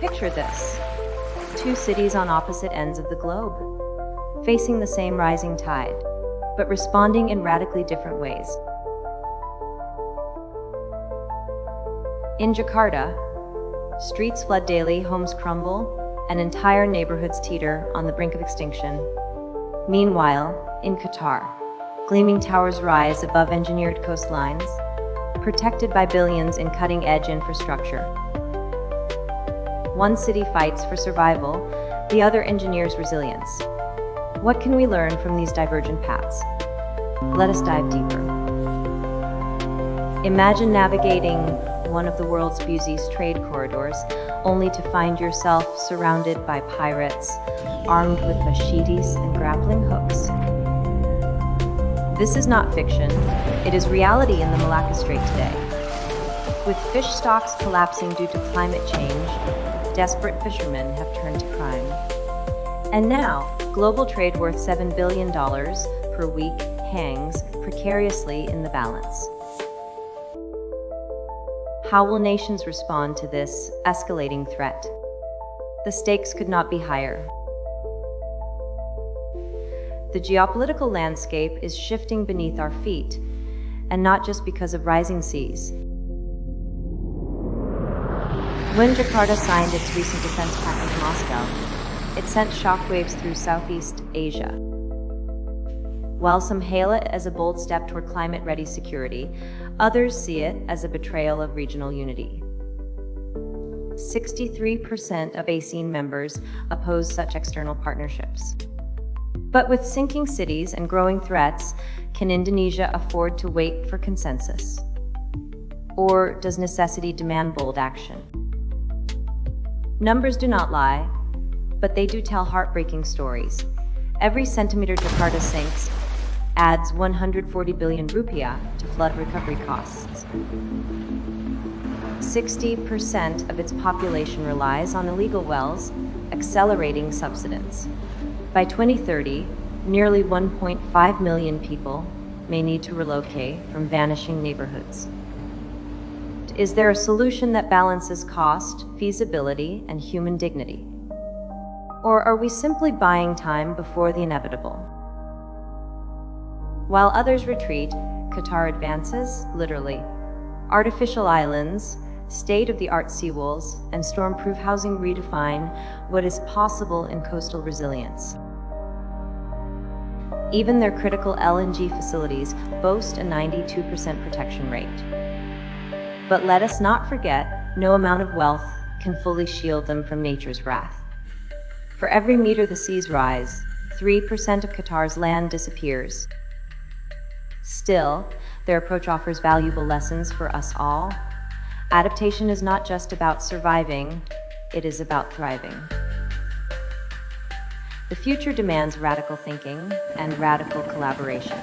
Picture this. Two cities on opposite ends of the globe, facing the same rising tide, but responding in radically different ways. In Jakarta, streets flood daily, homes crumble, and entire neighborhoods teeter on the brink of extinction. Meanwhile, in Qatar, gleaming towers rise above engineered coastlines, protected by billions in cutting-edge infrastructure. One city fights for survival, the other engineers resilience. What can we learn from these divergent paths? Let us dive deeper. Imagine navigating one of the world's busiest trade corridors, only to find yourself surrounded by pirates, armed with machetes and grappling hooks. This is not fiction, it is reality in the Malacca Strait today. With fish stocks collapsing due to climate change, desperate fishermen have turned to crime. And now, global trade worth $7 billion per week hangs precariously in the balance. How will nations respond to this escalating threat? The stakes could not be higher. The geopolitical landscape is shifting beneath our feet, and not just because of rising seas. When Jakarta signed its recent defense pact with Moscow, it sent shockwaves through Southeast Asia. While some hail it as a bold step toward climate-ready security, others see it as a betrayal of regional unity. 63% of ASEAN members oppose such external partnerships. But with sinking cities and growing threats, can Indonesia afford to wait for consensus? Or does necessity demand bold action? Numbers do not lie, but they do tell heartbreaking stories. Every centimeter Jakarta sinks adds 140 billion rupiah to flood recovery costs. 60% of its population relies on illegal wells, accelerating subsidence. By 2030, nearly 1.5 million people may need to relocate from vanishing neighborhoods. Is there a solution that balances cost, feasibility, and human dignity? Or are we simply buying time before the inevitable? While others retreat, Qatar advances, literally. Artificial islands, state-of-the-art seawalls, and storm-proof housing redefine what is possible in coastal resilience. Even their critical LNG facilities boast a 92% protection rate. But let us not forget, no amount of wealth can fully shield them from nature's wrath. For every meter the seas rise, 3% of Qatar's land disappears. Still, their approach offers valuable lessons for us all. Adaptation is not just about surviving, it is about thriving. The future demands radical thinking and radical collaboration.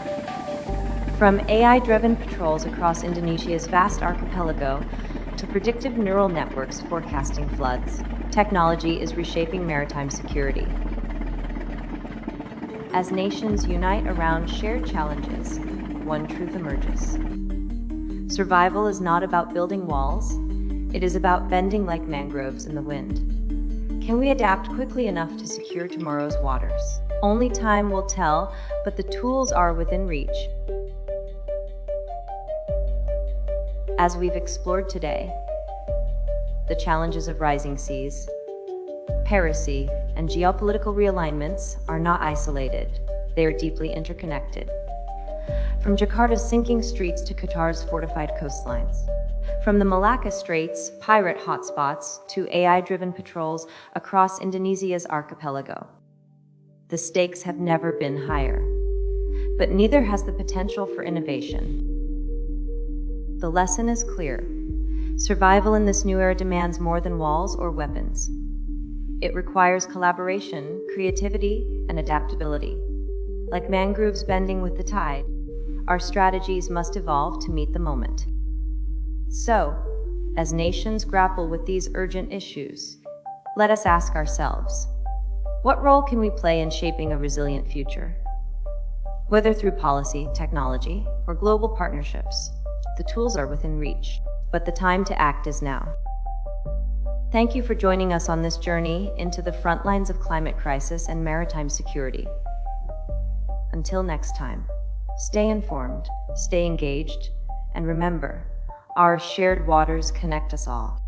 From AI-driven patrols across Indonesia's vast archipelago to predictive neural networks forecasting floods, technology is reshaping maritime security. As nations unite around shared challenges, one truth emerges. Survival is not about building walls, it is about bending like mangroves in the wind. Can we adapt quickly enough to secure tomorrow's waters? Only time will tell, but the tools are within reach. As we've explored today, the challenges of rising seas, piracy, and geopolitical realignments are not isolated. They are deeply interconnected. From Jakarta's sinking streets to Qatar's fortified coastlines. From the Malacca Straits, pirate hotspots, to AI-driven patrols across Indonesia's archipelago. The stakes have never been higher, but neither has the potential for innovation. The lesson is clear. Survival in this new era demands more than walls or weapons. It requires collaboration, creativity, and adaptability. Like mangroves bending with the tide, our strategies must evolve to meet the moment. So, as nations grapple with these urgent issues, let us ask ourselves, what role can we play in shaping a resilient future? Whether through policy, technology, or global partnerships, the tools are within reach, but the time to act is now. Thank you for joining us on this journey into the front lines of climate crisis and maritime security. Until next time, stay informed, stay engaged, and remember, our shared waters connect us all.